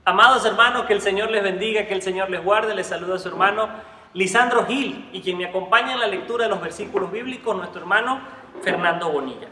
Amados hermanos, que el Señor les bendiga, que el Señor les guarde. Les saluda a su hermano Lisandro Gil y quien me acompaña en la lectura de los versículos bíblicos, nuestro hermano Fernando Bonilla.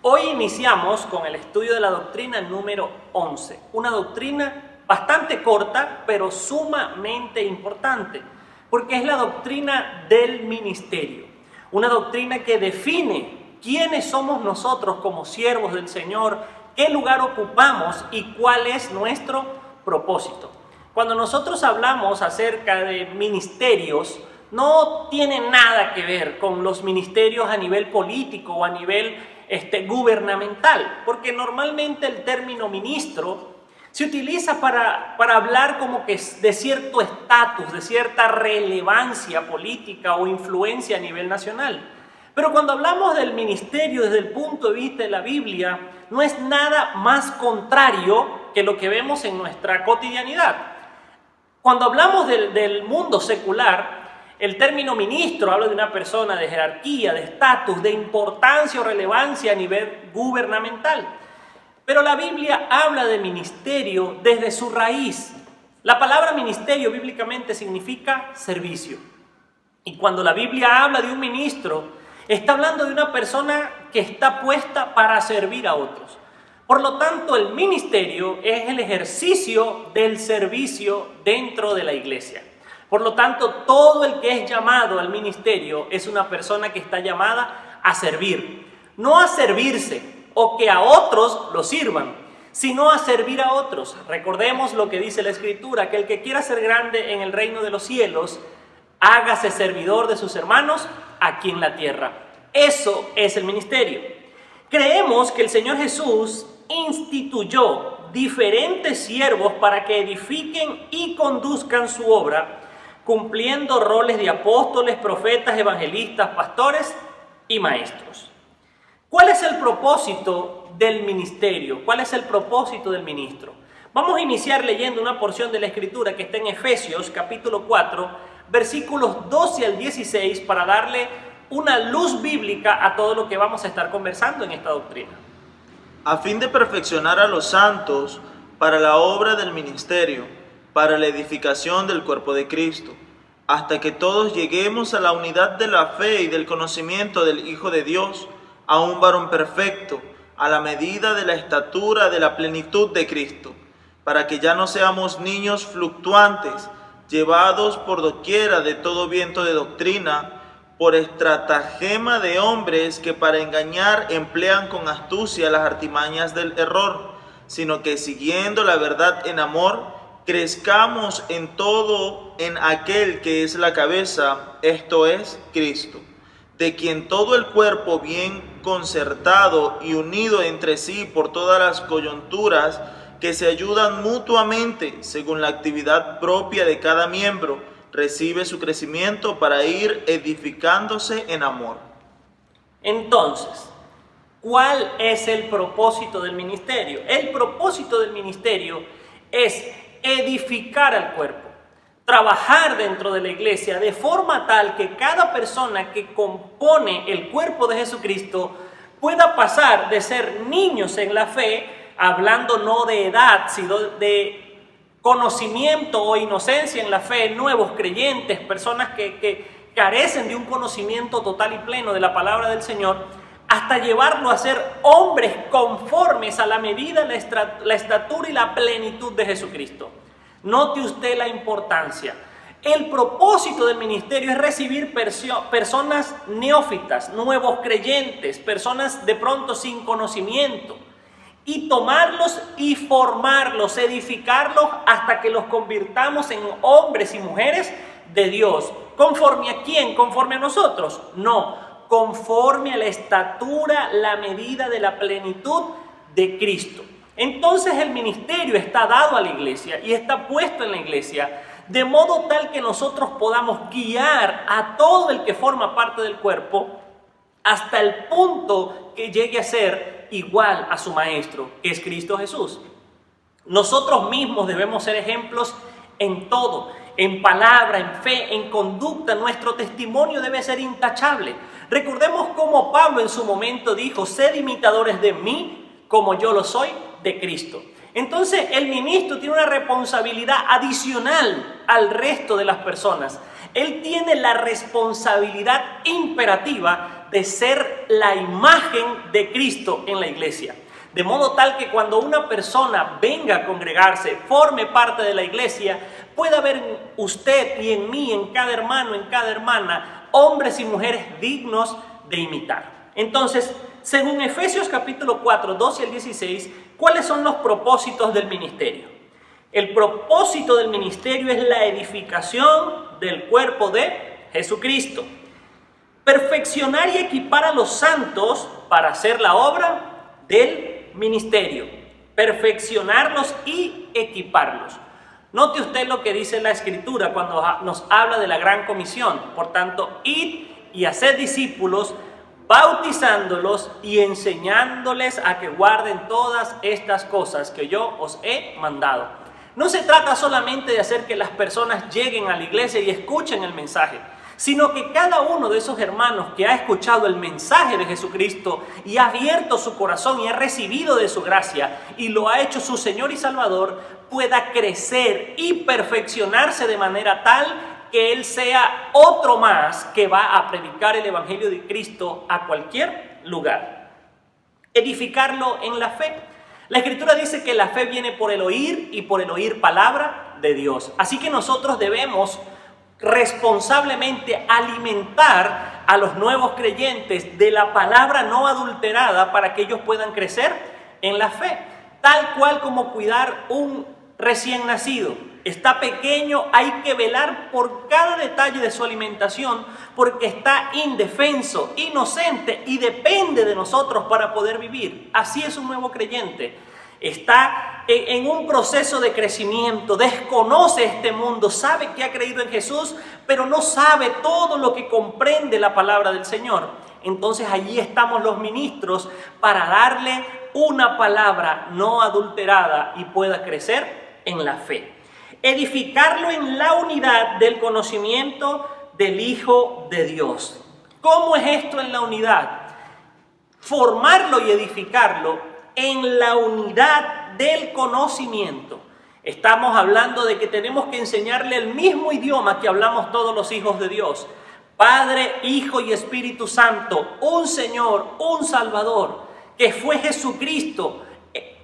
Hoy iniciamos con el estudio de la doctrina número 11, una doctrina bastante corta, pero sumamente importante, porque es la doctrina del ministerio, una doctrina que define quiénes somos nosotros como siervos del Señor, qué lugar ocupamos y cuál es nuestro propósito. Cuando nosotros hablamos acerca de ministerios, no tiene nada que ver con los ministerios a nivel político o a nivel gubernamental, porque normalmente el término ministro se utiliza para hablar como que de cierto estatus, de cierta relevancia política o influencia a nivel nacional. Pero cuando hablamos del ministerio desde el punto de vista de la Biblia, no es nada más contrario que lo que vemos en nuestra cotidianidad. Cuando hablamos del mundo secular, el término ministro habla de una persona de jerarquía, de estatus, de importancia o relevancia a nivel gubernamental. Pero la Biblia habla de ministerio desde su raíz. La palabra ministerio bíblicamente significa servicio. Y cuando la Biblia habla de un ministro, está hablando de una persona que está puesta para servir a otros. Por lo tanto, el ministerio es el ejercicio del servicio dentro de la iglesia. Por lo tanto, todo el que es llamado al ministerio es una persona que está llamada a servir. No a servirse o que a otros lo sirvan, sino a servir a otros. Recordemos lo que dice la Escritura, que el que quiera ser grande en el reino de los cielos, hágase servidor de sus hermanos aquí en la tierra. Eso es el ministerio. Creemos que el Señor Jesús instituyó diferentes siervos para que edifiquen y conduzcan su obra, cumpliendo roles de apóstoles, profetas, evangelistas, pastores y maestros. ¿Cuál es el propósito del ministerio? ¿Cuál es el propósito del ministro? Vamos a iniciar leyendo una porción de la Escritura que está en Efesios capítulo 4, versículos 12 al 16, para darle una luz bíblica a todo lo que vamos a estar conversando en esta doctrina. A fin de perfeccionar a los santos para la obra del ministerio, para la edificación del cuerpo de Cristo, hasta que todos lleguemos a la unidad de la fe y del conocimiento del Hijo de Dios, a un varón perfecto, a la medida de la estatura de la plenitud de Cristo, para que ya no seamos niños fluctuantes, llevados por doquiera de todo viento de doctrina, por estratagema de hombres que para engañar emplean con astucia las artimañas del error, sino que siguiendo la verdad en amor, crezcamos en todo en aquel que es la cabeza, esto es Cristo, de quien todo el cuerpo bien concertado y unido entre sí por todas las coyunturas que se ayudan mutuamente según la actividad propia de cada miembro, recibe su crecimiento para ir edificándose en amor. Entonces, ¿cuál es el propósito del ministerio? El propósito del ministerio es edificar al cuerpo, trabajar dentro de la iglesia de forma tal que cada persona que compone el cuerpo de Jesucristo pueda pasar de ser niños en la fe, hablando no de edad, sino de conocimiento o inocencia en la fe, nuevos creyentes, personas que carecen de un conocimiento total y pleno de la palabra del Señor, hasta llevarlo a ser hombres conformes a la medida, la estatura y la plenitud de Jesucristo. Note usted la importancia. El propósito del ministerio es recibir personas neófitas, nuevos creyentes, personas de pronto sin conocimiento, y tomarlos y formarlos, edificarlos hasta que los convirtamos en hombres y mujeres de Dios. ¿Conforme a quién? ¿Conforme a nosotros? No, conforme a la estatura, la medida de la plenitud de Cristo. Entonces el ministerio está dado a la iglesia y está puesto en la iglesia, de modo tal que nosotros podamos guiar a todo el que forma parte del cuerpo hasta el punto que llegue a ser igual a su maestro, que es Cristo Jesús. Nosotros mismos debemos ser ejemplos en todo, en palabra, en fe, en conducta. Nuestro testimonio debe ser intachable. Recordemos cómo Pablo en su momento dijo: sed imitadores de mí como yo lo soy de Cristo. Entonces el ministro tiene una responsabilidad adicional al resto de las personas. Él tiene la responsabilidad imperativa de ser la imagen de Cristo en la iglesia. De modo tal que cuando una persona venga a congregarse, forme parte de la iglesia, pueda ver en usted y en mí, en cada hermano, en cada hermana, hombres y mujeres dignos de imitar. Entonces, según Efesios capítulo 4, 12 al 16, ¿cuáles son los propósitos del ministerio? El propósito del ministerio es la edificación del cuerpo de Jesucristo. Perfeccionar y equipar a los santos para hacer la obra del ministerio. Perfeccionarlos y equiparlos. Note usted lo que dice la Escritura cuando nos habla de la gran comisión. Por tanto, id y haced discípulos, bautizándolos y enseñándoles a que guarden todas estas cosas que yo os he mandado. No se trata solamente de hacer que las personas lleguen a la iglesia y escuchen el mensaje, sino que cada uno de esos hermanos que ha escuchado el mensaje de Jesucristo y ha abierto su corazón y ha recibido de su gracia y lo ha hecho su Señor y Salvador, pueda crecer y perfeccionarse de manera tal que Él sea otro más que va a predicar el Evangelio de Cristo a cualquier lugar. Edificarlo en la fe. La Escritura dice que la fe viene por el oír y por el oír palabra de Dios. Así que nosotros debemos responsablemente alimentar a los nuevos creyentes de la palabra no adulterada para que ellos puedan crecer en la fe. Tal cual como cuidar un recién nacido. Está pequeño, hay que velar por cada detalle de su alimentación porque está indefenso, inocente y depende de nosotros para poder vivir. Así es un nuevo creyente. Está en un proceso de crecimiento, desconoce este mundo, sabe que ha creído en Jesús, pero no sabe todo lo que comprende la palabra del Señor. Entonces allí estamos los ministros para darle una palabra no adulterada y pueda crecer en la fe. Edificarlo en la unidad del conocimiento del Hijo de Dios. ¿Cómo es esto en la unidad? Formarlo y edificarlo en la unidad del conocimiento. Estamos hablando de que tenemos que enseñarle el mismo idioma que hablamos todos los hijos de Dios. Padre, Hijo y Espíritu Santo, un Señor, un Salvador, que fue Jesucristo,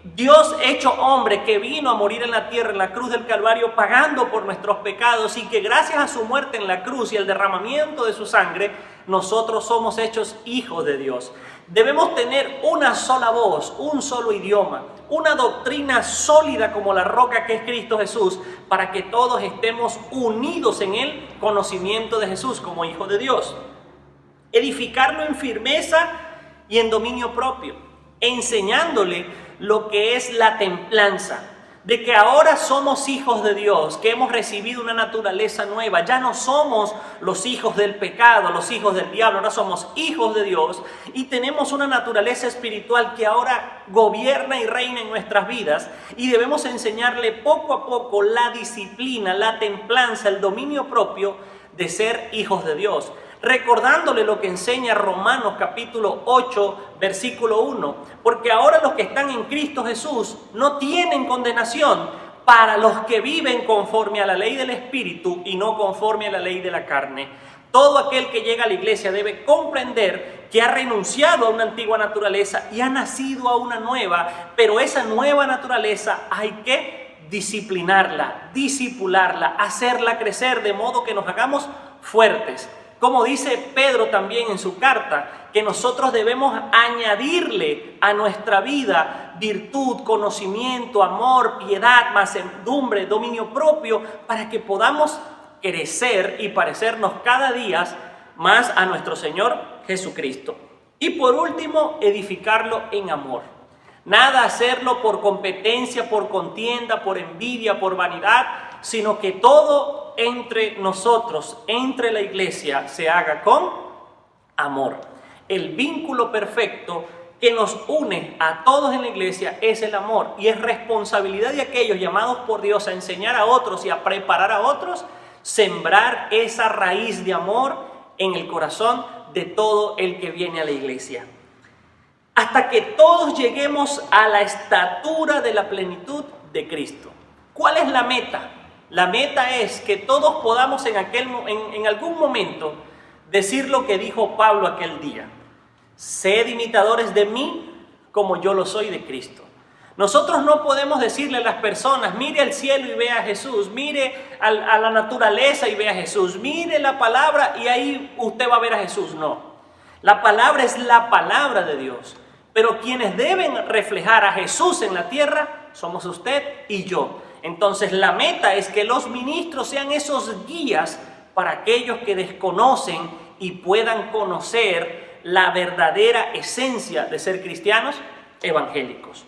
Dios hecho hombre, que vino a morir en la tierra, en la cruz del Calvario, pagando por nuestros pecados, y que gracias a su muerte en la cruz y el derramamiento de su sangre, nosotros somos hechos hijos de Dios. Debemos tener una sola voz, un solo idioma, una doctrina sólida como la roca que es Cristo Jesús, para que todos estemos unidos en el conocimiento de Jesús como hijos de Dios. Edificarlo en firmeza y en dominio propio, enseñándole lo que es la templanza, de que ahora somos hijos de Dios, que hemos recibido una naturaleza nueva. Ya no somos los hijos del pecado, los hijos del diablo, ahora somos hijos de Dios y tenemos una naturaleza espiritual que ahora gobierna y reina en nuestras vidas, y debemos enseñarle poco a poco la disciplina, la templanza, el dominio propio de ser hijos de Dios. Recordándole lo que enseña Romanos capítulo 8, versículo 1. Porque ahora los que están en Cristo Jesús no tienen condenación para los que viven conforme a la ley del Espíritu y no conforme a la ley de la carne. Todo aquel que llega a la iglesia debe comprender que ha renunciado a una antigua naturaleza y ha nacido a una nueva, pero esa nueva naturaleza hay que disciplinarla, disipularla, hacerla crecer de modo que nos hagamos fuertes. Como dice Pedro también en su carta, que nosotros debemos añadirle a nuestra vida virtud, conocimiento, amor, piedad, mansedumbre, dominio propio, para que podamos crecer y parecernos cada día más a nuestro Señor Jesucristo. Y por último, edificarlo en amor. Nada hacerlo por competencia, por contienda, por envidia, por vanidad, sino que todo entre nosotros, entre la iglesia, se haga con amor. El vínculo perfecto que nos une a todos en la iglesia es el amor, y es responsabilidad de aquellos llamados por Dios a enseñar a otros y a preparar a otros, sembrar esa raíz de amor en el corazón de todo el que viene a la iglesia. hasta que todos lleguemos a la estatura de la plenitud de Cristo. ¿Cuál es la meta? La meta es que todos podamos en algún momento decir lo que dijo Pablo aquel día: sed imitadores de mí como yo lo soy de Cristo. Nosotros no podemos decirle a las personas: mire al cielo y vea a Jesús, mire a la naturaleza y vea a Jesús, mire la palabra y ahí usted va a ver a Jesús. No, la palabra es la palabra de Dios, pero quienes deben reflejar a Jesús en la tierra somos usted y yo. Entonces la meta es que los ministros sean esos guías para aquellos que desconocen y puedan conocer la verdadera esencia de ser cristianos evangélicos.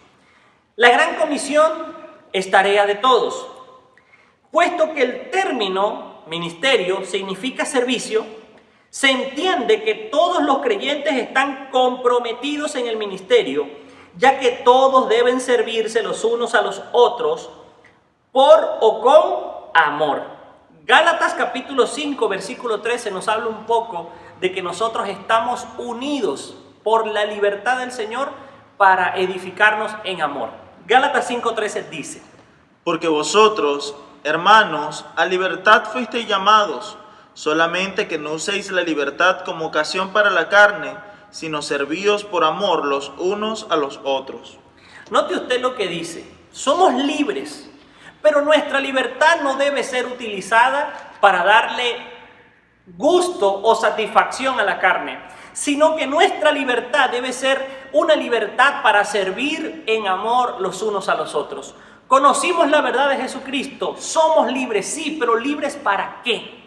La gran comisión es tarea de todos, puesto que el término ministerio significa servicio. Se entiende que todos los creyentes están comprometidos en el ministerio, ya que todos deben servirse los unos a los otros por o con amor. Gálatas capítulo 5, versículo 13 nos habla un poco de que nosotros estamos unidos por la libertad del Señor para edificarnos en amor. Gálatas 5:13 dice: porque vosotros, hermanos, a libertad fuisteis llamados, solamente que no uséis la libertad como ocasión para la carne, sino servíos por amor los unos a los otros. Note usted lo que dice: somos libres, pero nuestra libertad no debe ser utilizada para darle gusto o satisfacción a la carne, sino que nuestra libertad debe ser una libertad para servir en amor los unos a los otros. Conocimos la verdad de Jesucristo, somos libres, sí, pero ¿libres para qué?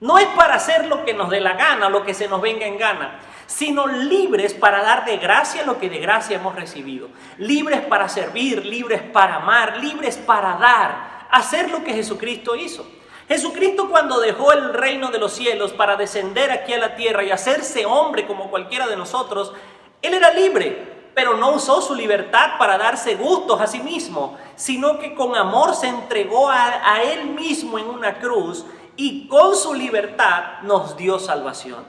No es para hacer lo que nos dé la gana, lo que se nos venga en gana, sino libres para dar de gracia lo que de gracia hemos recibido. Libres para servir, libres para amar, libres para dar, hacer lo que Jesucristo hizo. Jesucristo, cuando dejó el reino de los cielos para descender aquí a la tierra y hacerse hombre como cualquiera de nosotros, Él era libre, pero no usó su libertad para darse gustos a sí mismo, sino que con amor se entregó a Él mismo en una cruz y con su libertad nos dio salvación.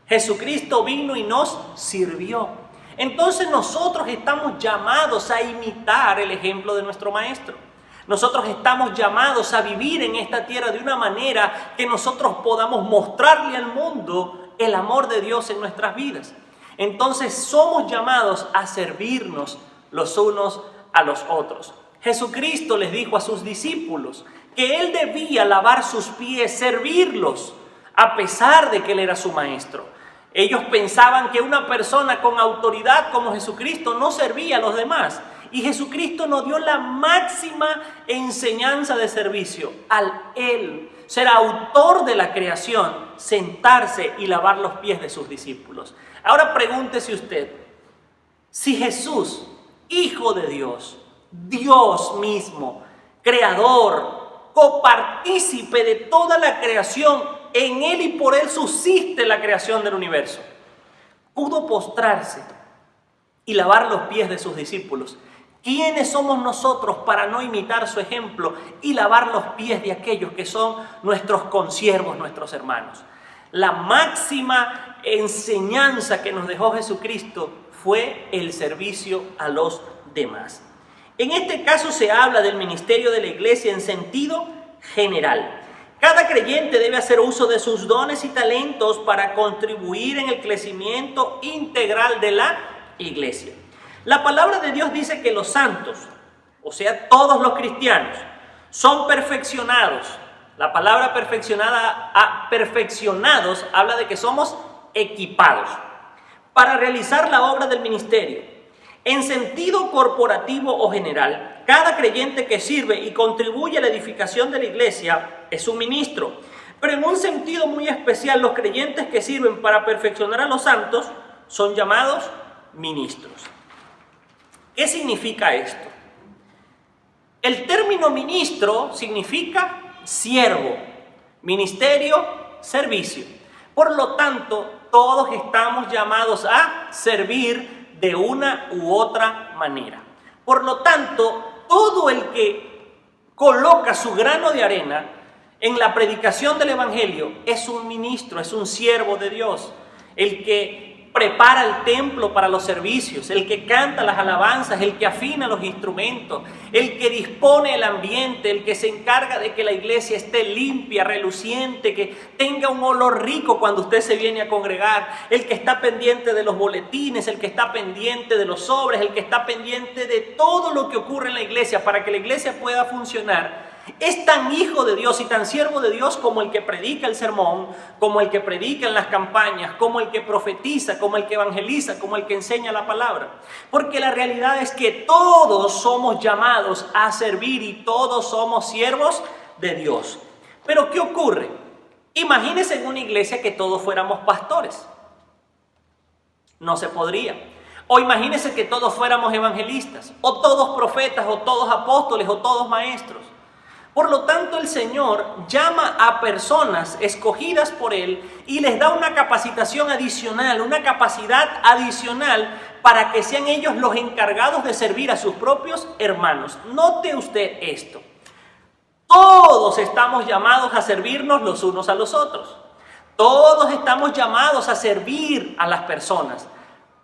Jesucristo vino y nos sirvió. Entonces nosotros estamos llamados a imitar el ejemplo de nuestro Maestro. Nosotros estamos llamados a vivir en esta tierra de una manera que nosotros podamos mostrarle al mundo el amor de Dios en nuestras vidas. Entonces somos llamados a servirnos los unos a los otros. Jesucristo les dijo a sus discípulos que Él debía lavar sus pies, servirlos, a pesar de que Él era su maestro. Ellos pensaban que una persona con autoridad como Jesucristo no servía a los demás. Y Jesucristo nos dio la máxima enseñanza de servicio. Al Él ser autor de la creación, sentarse y lavar los pies de sus discípulos. Ahora pregúntese usted, si Jesús, Hijo de Dios, Dios mismo, Creador, copartícipe de toda la creación, en Él y por Él subsiste la creación del universo, pudo postrarse y lavar los pies de sus discípulos, ¿quiénes somos nosotros para no imitar su ejemplo y lavar los pies de aquellos que son nuestros consiervos, nuestros hermanos? La máxima enseñanza que nos dejó Jesucristo fue el servicio a los demás. En este caso se habla del ministerio de la iglesia en sentido general. Cada creyente debe hacer uso de sus dones y talentos para contribuir en el crecimiento integral de la iglesia. La palabra de Dios dice que los santos, o sea, todos los cristianos, son perfeccionados. La palabra perfeccionados habla de que somos equipados para realizar la obra del ministerio. En sentido corporativo o general, cada creyente que sirve y contribuye a la edificación de la iglesia es un ministro. Pero en un sentido muy especial, los creyentes que sirven para perfeccionar a los santos son llamados ministros. ¿Qué significa esto? El término ministro significa siervo, ministerio, servicio. Por lo tanto, todos estamos llamados a servir de una u otra manera. Por lo tanto, todo el que coloca su grano de arena en la predicación del evangelio es un ministro, es un siervo de Dios. El que prepara el templo para los servicios, el que canta las alabanzas, el que afina los instrumentos, el que dispone el ambiente, el que se encarga de que la iglesia esté limpia, reluciente, que tenga un olor rico cuando usted se viene a congregar, el que está pendiente de los boletines, el que está pendiente de los sobres, el que está pendiente de todo lo que ocurre en la iglesia para que la iglesia pueda funcionar. Es tan hijo de Dios y tan siervo de Dios como el que predica el sermón, como el que predica en las campañas, como el que profetiza, como el que evangeliza, como el que enseña la palabra. Porque la realidad es que todos somos llamados a servir y todos somos siervos de Dios. Pero ¿qué ocurre? Imagínense en una iglesia que todos fuéramos pastores. No se podría. O imagínense que todos fuéramos evangelistas, o todos profetas, o todos apóstoles, o todos maestros. Por lo tanto, el Señor llama a personas escogidas por Él y les da una capacitación adicional, una capacidad adicional para que sean ellos los encargados de servir a sus propios hermanos. Note usted esto. Todos estamos llamados a servirnos los unos a los otros. Todos estamos llamados a servir a las personas.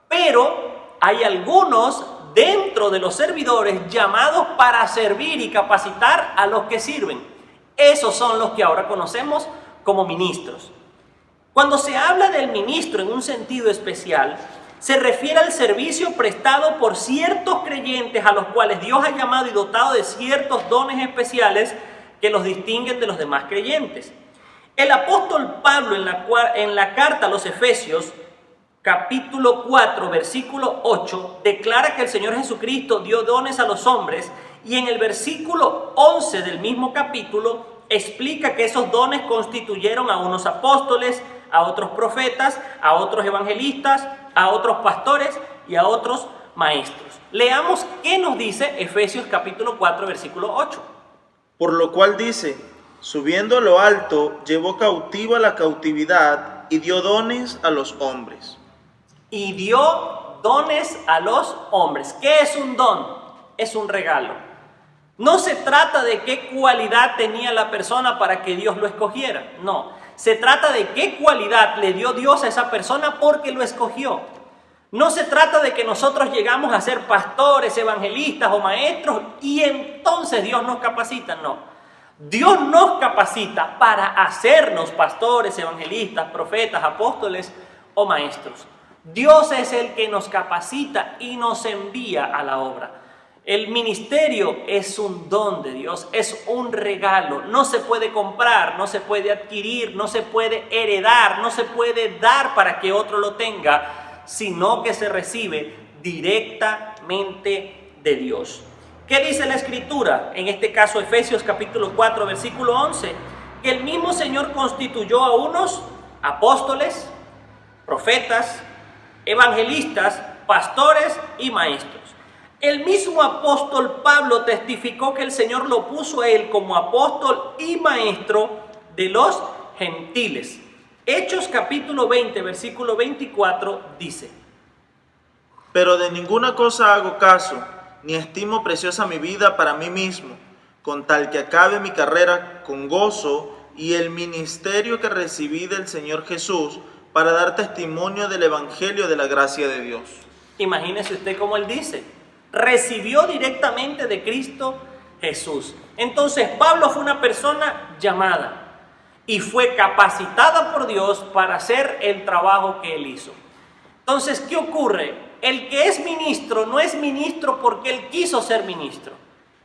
Pero hay algunos dentro de los servidores llamados para servir y capacitar a los que sirven. Esos son los que ahora conocemos como ministros. Cuando se habla del ministro en un sentido especial, se refiere al servicio prestado por ciertos creyentes a los cuales Dios ha llamado y dotado de ciertos dones especiales que los distinguen de los demás creyentes. El apóstol Pablo en la carta a los Efesios, capítulo 4, versículo 8, declara que el Señor Jesucristo dio dones a los hombres, y en el versículo 11 del mismo capítulo explica que esos dones constituyeron a unos apóstoles, a otros profetas, a otros evangelistas, a otros pastores y a otros maestros. Leamos qué nos dice Efesios capítulo 4, versículo 8. Por lo cual dice, subiendo a lo alto, llevó cautiva la cautividad y dio dones a los hombres. Y dio dones a los hombres. ¿Qué es un don? Es un regalo. No se trata de qué cualidad tenía la persona para que Dios lo escogiera. No, se trata de qué cualidad le dio Dios a esa persona porque lo escogió. No se trata de que nosotros llegamos a ser pastores, evangelistas o maestros y entonces Dios nos capacita. No, Dios nos capacita para hacernos pastores, evangelistas, profetas, apóstoles o maestros. Dios es el que nos capacita y nos envía a la obra. El ministerio es un don de Dios, es un regalo. No se puede comprar, no se puede adquirir, no se puede heredar, no se puede dar para que otro lo tenga, sino que se recibe directamente de Dios. ¿Qué dice la Escritura? En este caso, Efesios capítulo 4, versículo 11, que el mismo Señor constituyó a unos apóstoles, profetas, evangelistas, pastores y maestros. El mismo apóstol Pablo testificó que el Señor lo puso a él como apóstol y maestro de los gentiles. Hechos capítulo 20, versículo 24 dice: Pero de ninguna cosa hago caso, ni estimo preciosa mi vida para mí mismo, con tal que acabe mi carrera con gozo y el ministerio que recibí del Señor Jesús, para dar testimonio del evangelio de la gracia de Dios. Imagínese usted cómo él dice, recibió directamente de Cristo Jesús. Entonces Pablo fue una persona llamada y fue capacitada por Dios para hacer el trabajo que él hizo. Entonces, ¿qué ocurre? El que es ministro no es ministro porque él quiso ser ministro,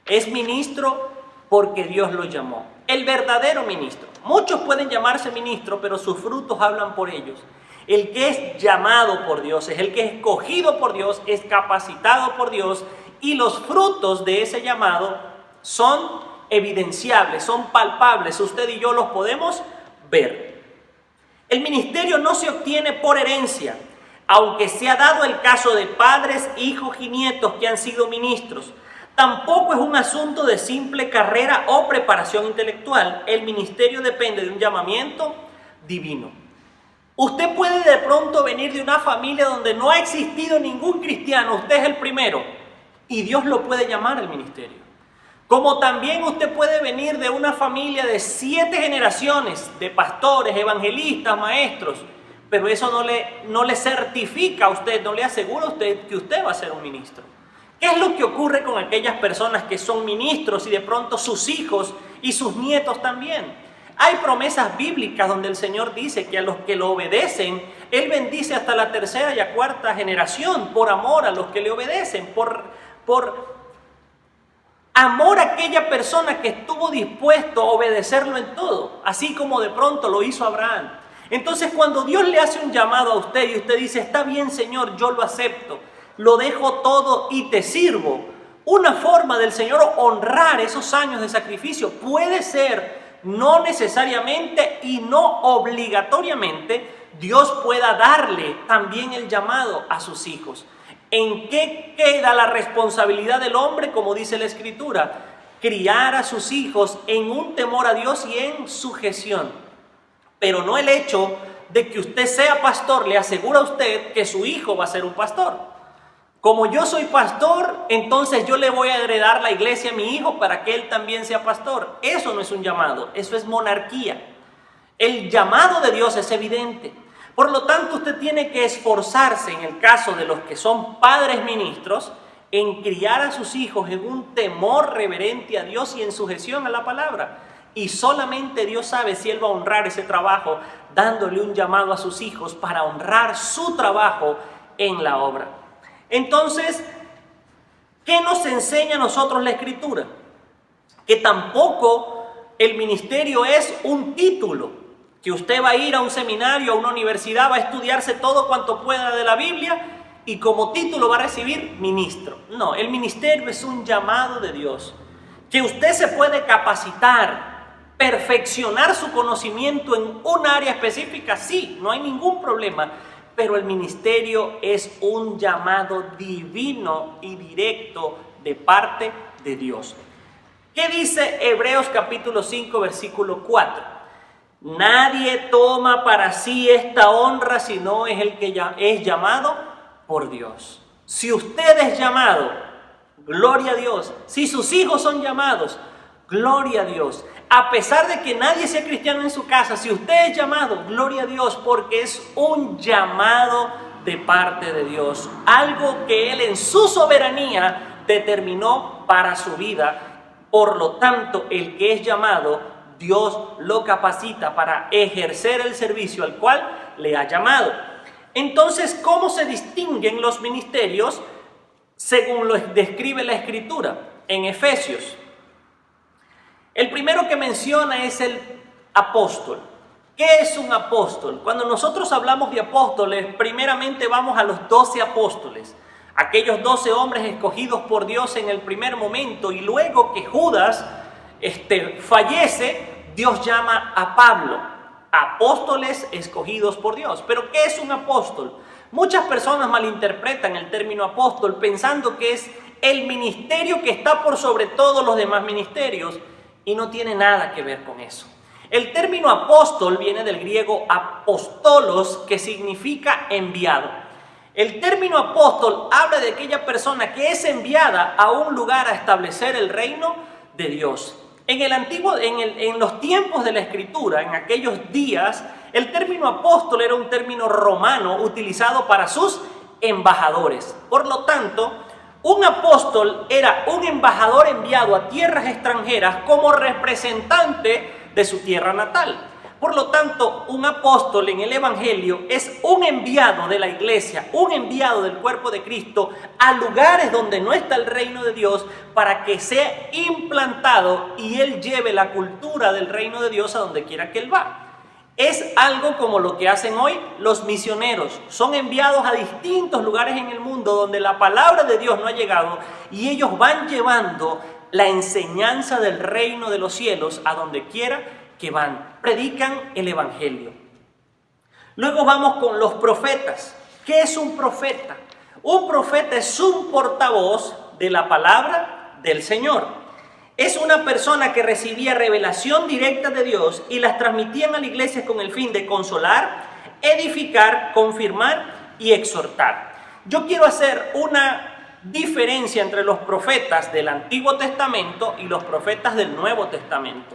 es ministro porque Dios lo llamó. El verdadero ministro. Muchos pueden llamarse ministro, pero sus frutos hablan por ellos. El que es llamado por Dios, es el que es escogido por Dios, es capacitado por Dios, y los frutos de ese llamado son evidenciables, son palpables. Usted y yo los podemos ver. El ministerio no se obtiene por herencia, aunque se ha dado el caso de padres, hijos y nietos que han sido ministros. Tampoco es un asunto de simple carrera o preparación intelectual. El ministerio depende de un llamamiento divino. Usted puede de pronto venir de una familia donde no ha existido ningún cristiano, usted es el primero, y Dios lo puede llamar al ministerio. Como también usted puede venir de una familia de 7 generaciones de pastores, evangelistas, maestros, pero eso no le certifica a usted, no le asegura a usted que usted va a ser un ministro. ¿Qué es lo que ocurre con aquellas personas que son ministros y de pronto sus hijos y sus nietos también? Hay promesas bíblicas donde el Señor dice que a los que lo obedecen, Él bendice hasta la tercera y la cuarta generación por amor a los que le obedecen, por amor a aquella persona que estuvo dispuesto a obedecerlo en todo, así como de pronto lo hizo Abraham. Entonces, cuando Dios le hace un llamado a usted y usted dice, está bien, Señor, yo lo acepto, lo dejo todo y te sirvo, una forma del Señor honrar esos años de sacrificio puede ser, no necesariamente y no obligatoriamente, Dios pueda darle también el llamado a sus hijos. ¿En qué queda la responsabilidad del hombre? Como dice la Escritura, criar a sus hijos en un temor a Dios y en sujeción. Pero no el hecho de que usted sea pastor le asegura a usted que su hijo va a ser un pastor. Como yo soy pastor, entonces yo le voy a heredar la iglesia a mi hijo para que él también sea pastor. Eso no es un llamado, eso es monarquía. El llamado de Dios es evidente. Por lo tanto, usted tiene que esforzarse, en el caso de los que son padres ministros, en criar a sus hijos en un temor reverente a Dios y en sujeción a la palabra. Y solamente Dios sabe si Él va a honrar ese trabajo, dándole un llamado a sus hijos para honrar su trabajo en la obra. Entonces, ¿qué nos enseña a nosotros la Escritura? Que tampoco el ministerio es un título, que usted va a ir a un seminario, a una universidad, va a estudiarse todo cuanto pueda de la Biblia y como título va a recibir ministro. No, el ministerio es un llamado de Dios, que usted se puede capacitar, perfeccionar su conocimiento en un área específica, sí, no hay ningún problema. Pero el ministerio es un llamado divino y directo de parte de Dios. ¿Qué dice Hebreos capítulo 5, versículo 4? Nadie toma para sí esta honra si no es el que ya es llamado por Dios. Si usted es llamado, gloria a Dios. Si sus hijos son llamados, gloria a Dios. A pesar de que nadie sea cristiano en su casa, si usted es llamado, gloria a Dios, porque es un llamado de parte de Dios. Algo que Él en su soberanía determinó para su vida. Por lo tanto, el que es llamado, Dios lo capacita para ejercer el servicio al cual le ha llamado. Entonces, ¿cómo se distinguen los ministerios según lo describe la Escritura? En Efesios. El primero que menciona es el apóstol. ¿Qué es un apóstol? Cuando nosotros hablamos de apóstoles, primeramente vamos a los 12 apóstoles, aquellos 12 hombres escogidos por Dios en el primer momento, y luego que Judas fallece, Dios llama a Pablo, apóstoles escogidos por Dios. ¿Pero qué es un apóstol? Muchas personas malinterpretan el término apóstol pensando que es el ministerio que está por sobre todos los demás ministerios, y no tiene nada que ver con eso. El término apóstol viene del griego apostolos, que significa enviado. El término apóstol habla de aquella persona que es enviada a un lugar a establecer el reino de Dios. En los tiempos de la Escritura, en aquellos días, el término apóstol era un término romano utilizado para sus embajadores. Por lo tanto, un apóstol era un embajador enviado a tierras extranjeras como representante de su tierra natal. Por lo tanto, un apóstol en el Evangelio es un enviado de la iglesia, un enviado del cuerpo de Cristo a lugares donde no está el reino de Dios para que sea implantado y él lleve la cultura del reino de Dios a donde quiera que él va. Es algo como lo que hacen hoy los misioneros. Son enviados a distintos lugares en el mundo donde la palabra de Dios no ha llegado y ellos van llevando la enseñanza del reino de los cielos a donde quiera que van. Predican el evangelio. Luego vamos con los profetas. ¿Qué es un profeta? Un profeta es un portavoz de la palabra del Señor. Es una persona que recibía revelación directa de Dios y las transmitían a la iglesia con el fin de consolar, edificar, confirmar y exhortar. Yo quiero hacer una diferencia entre los profetas del Antiguo Testamento y los profetas del Nuevo Testamento.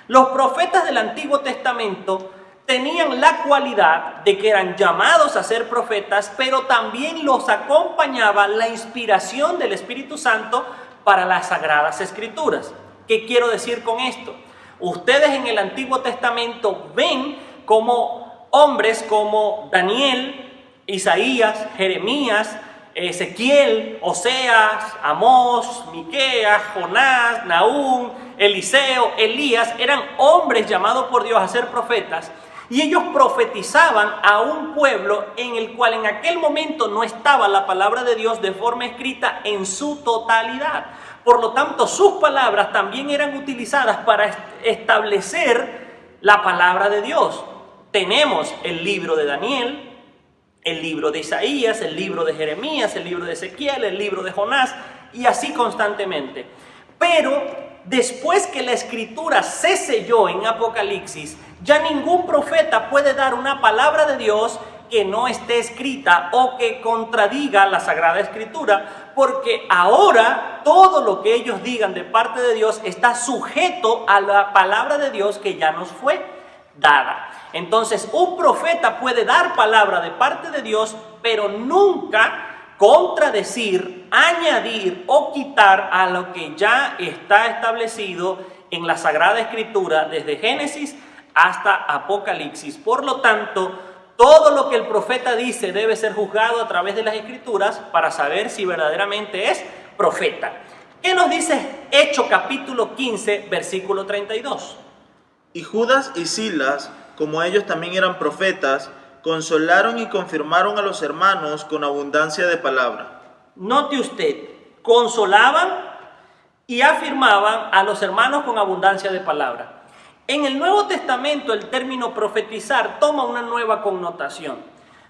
Los profetas del Antiguo Testamento tenían la cualidad de que eran llamados a ser profetas, pero también los acompañaba la inspiración del Espíritu Santo para las Sagradas Escrituras. ¿Qué quiero decir con esto? Ustedes en el Antiguo Testamento ven como hombres como Daniel, Isaías, Jeremías, Ezequiel, Oseas, Amós, Miqueas, Jonás, Nahum, Eliseo, Elías, eran hombres llamados por Dios a ser profetas, y ellos profetizaban a un pueblo en el cual en aquel momento no estaba la palabra de Dios de forma escrita en su totalidad. Por lo tanto, sus palabras también eran utilizadas para establecer la palabra de Dios. Tenemos el libro de Daniel, el libro de Isaías, el libro de Jeremías, el libro de Ezequiel, el libro de Jonás, y así constantemente. Pero después que la escritura se selló en Apocalipsis, ya ningún profeta puede dar una palabra de Dios que no esté escrita o que contradiga la Sagrada Escritura, porque ahora todo lo que ellos digan de parte de Dios está sujeto a la palabra de Dios que ya nos fue dada. Entonces, un profeta puede dar palabra de parte de Dios, pero nunca contradecir, añadir o quitar a lo que ya está establecido en la Sagrada Escritura desde Génesis hasta Apocalipsis. Por lo tanto, todo lo que el profeta dice debe ser juzgado a través de las Escrituras para saber si verdaderamente es profeta. ¿Qué nos dice Hechos capítulo 15, versículo 32? Y Judas y Silas, como ellos también eran profetas, consolaron y confirmaron a los hermanos con abundancia de palabra. Note usted, consolaban y afirmaban a los hermanos con abundancia de palabra. En el Nuevo Testamento el término profetizar toma una nueva connotación.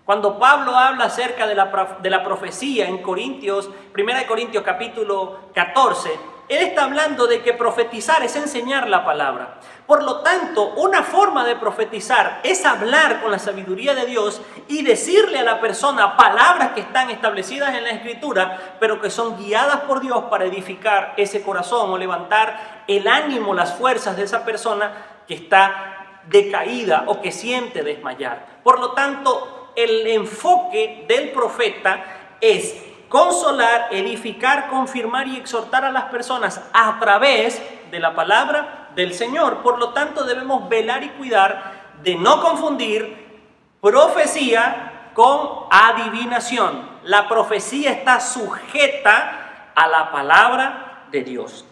Cuando Pablo habla acerca de la profecía en Corintios, 1 Corintios capítulo 14, él está hablando de que profetizar es enseñar la palabra. Por lo tanto, una forma de profetizar es hablar con la sabiduría de Dios y decirle a la persona palabras que están establecidas en la Escritura, pero que son guiadas por Dios para edificar ese corazón o levantar el ánimo, las fuerzas de esa persona que está decaída o que siente desmayar. Por lo tanto, el enfoque del profeta es consolar, edificar, confirmar y exhortar a las personas a través de la palabra del Señor. Por lo tanto, debemos velar y cuidar de no confundir profecía con adivinación. La profecía está sujeta a la palabra de Dios.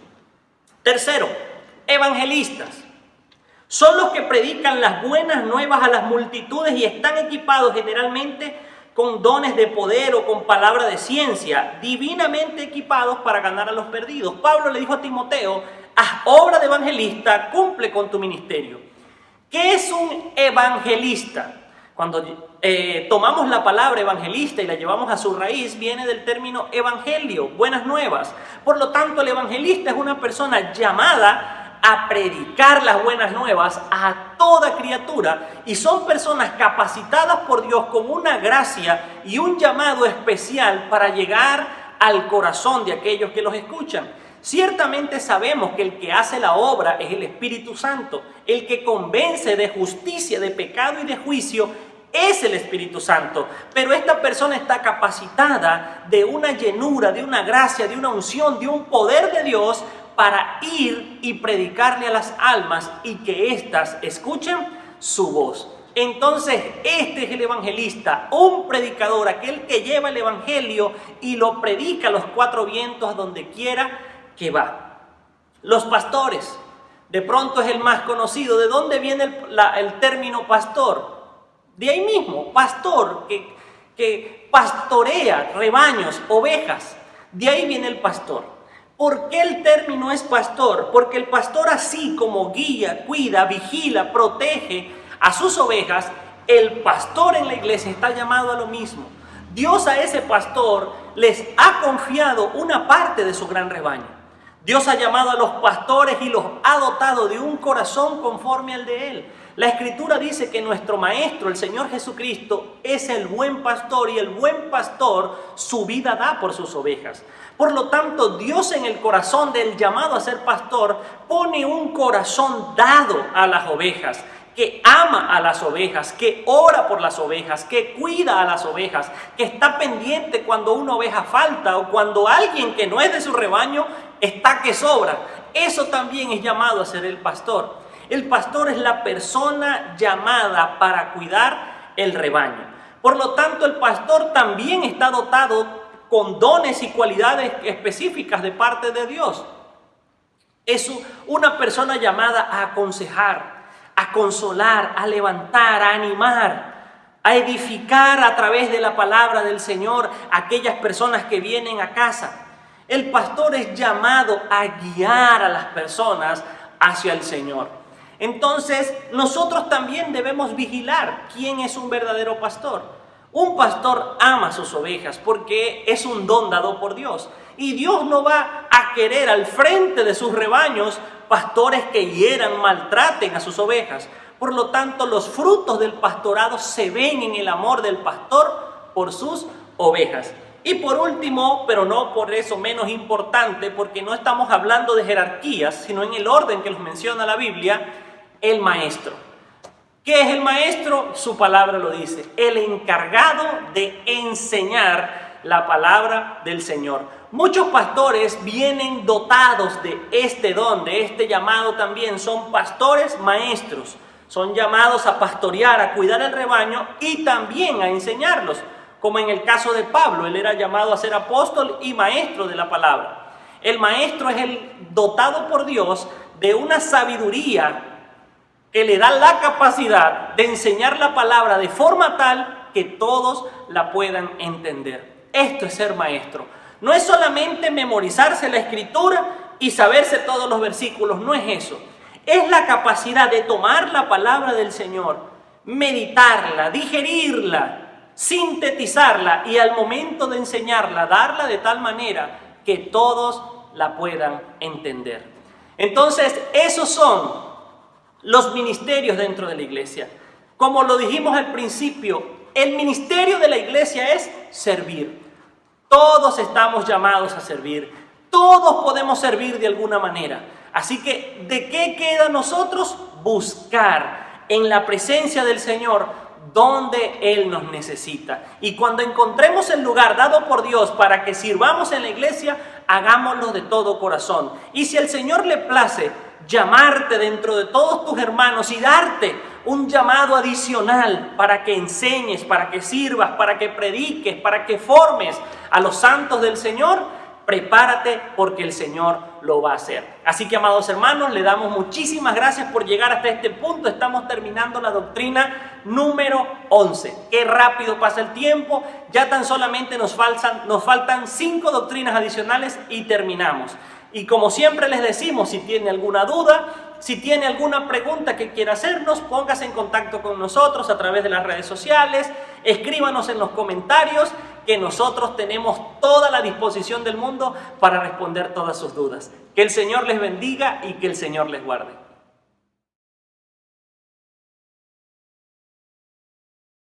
Tercero, evangelistas. Son los que predican las buenas nuevas a las multitudes y están equipados generalmente con dones de poder o con palabra de ciencia, divinamente equipados para ganar a los perdidos. Pablo le dijo a Timoteo: haz obra de evangelista, cumple con tu ministerio. ¿Qué es un evangelista? Cuando tomamos la palabra evangelista y la llevamos a su raíz, viene del término evangelio, buenas nuevas. Por lo tanto, el evangelista es una persona llamada a predicar las buenas nuevas a toda criatura, y son personas capacitadas por Dios con una gracia y un llamado especial para llegar al corazón de aquellos que los escuchan. Ciertamente sabemos que el que hace la obra es el Espíritu Santo, el que convence de justicia, de pecado y de juicio es el Espíritu Santo, pero esta persona está capacitada de una llenura, de una gracia, de una unción, de un poder de Dios para ir y predicarle a las almas y que éstas escuchen su voz. Entonces, este es el evangelista, un predicador, aquel que lleva el evangelio y lo predica a los cuatro vientos a donde quiera que va. Los pastores, de pronto es el más conocido. ¿De dónde viene el término pastor? De ahí mismo, pastor, que pastorea rebaños, ovejas. De ahí viene el pastor. ¿Por qué el término es pastor? Porque el pastor, así como guía, cuida, vigila, protege a sus ovejas, el pastor en la iglesia está llamado a lo mismo. Dios a ese pastor les ha confiado una parte de su gran rebaño. Dios ha llamado a los pastores y los ha dotado de un corazón conforme al de Él. La Escritura dice que nuestro Maestro, el Señor Jesucristo, es el buen pastor, y el buen pastor su vida da por sus ovejas. Por lo tanto, Dios en el corazón del llamado a ser pastor pone un corazón dado a las ovejas, que ama a las ovejas, que ora por las ovejas, que cuida a las ovejas, que está pendiente cuando una oveja falta o cuando alguien que no es de su rebaño está que sobra. Eso también es llamado a ser el pastor. El pastor es la persona llamada para cuidar el rebaño. Por lo tanto, el pastor también está dotado con dones y cualidades específicas de parte de Dios. Es una persona llamada a aconsejar, a consolar, a levantar, a animar, a edificar a través de la palabra del Señor a aquellas personas que vienen a casa. El pastor es llamado a guiar a las personas hacia el Señor. Entonces, nosotros también debemos vigilar quién es un verdadero pastor. Un pastor ama a sus ovejas porque es un don dado por Dios. Y Dios no va a querer al frente de sus rebaños pastores que hieran, maltraten a sus ovejas. Por lo tanto, los frutos del pastorado se ven en el amor del pastor por sus ovejas. Y por último, pero no por eso menos importante, porque no estamos hablando de jerarquías, sino en el orden que los menciona la Biblia, el maestro. ¿Qué es el maestro? Su palabra lo dice, el encargado de enseñar la palabra del Señor. Muchos pastores vienen dotados de este don, de este llamado también. Son pastores maestros, son llamados a pastorear, a cuidar el rebaño y también a enseñarlos. Como en el caso de Pablo, él era llamado a ser apóstol y maestro de la palabra. El maestro es el dotado por Dios de una sabiduría que le da la capacidad de enseñar la palabra de forma tal que todos la puedan entender. Esto es ser maestro. No es solamente memorizarse la escritura y saberse todos los versículos, no es eso. Es la capacidad de tomar la palabra del Señor, meditarla, digerirla, sintetizarla y al momento de enseñarla, darla de tal manera que todos la puedan entender. Entonces, esos son los ministerios dentro de la iglesia. Como lo dijimos al principio, el ministerio de la iglesia es servir. Todos estamos llamados a servir. Todos podemos servir de alguna manera. Así que, ¿de qué queda a nosotros? Buscar en la presencia del Señor donde Él nos necesita. Y cuando encontremos el lugar dado por Dios para que sirvamos en la iglesia, hagámoslo de todo corazón. Y si al Señor le place llamarte dentro de todos tus hermanos y darte un llamado adicional para que enseñes, para que sirvas, para que prediques, para que formes a los santos del Señor, prepárate porque el Señor lo va a hacer. Así que, amados hermanos, le damos muchísimas gracias por llegar hasta este punto. Estamos terminando la doctrina número 11. Qué rápido pasa el tiempo. Ya tan solamente nos faltan 5 doctrinas adicionales y terminamos. Y como siempre les decimos, si tiene alguna duda, si tiene alguna pregunta que quiera hacernos, póngase en contacto con nosotros a través de las redes sociales, escríbanos en los comentarios, que nosotros tenemos toda la disposición del mundo para responder todas sus dudas. Que el Señor les bendiga y que el Señor les guarde.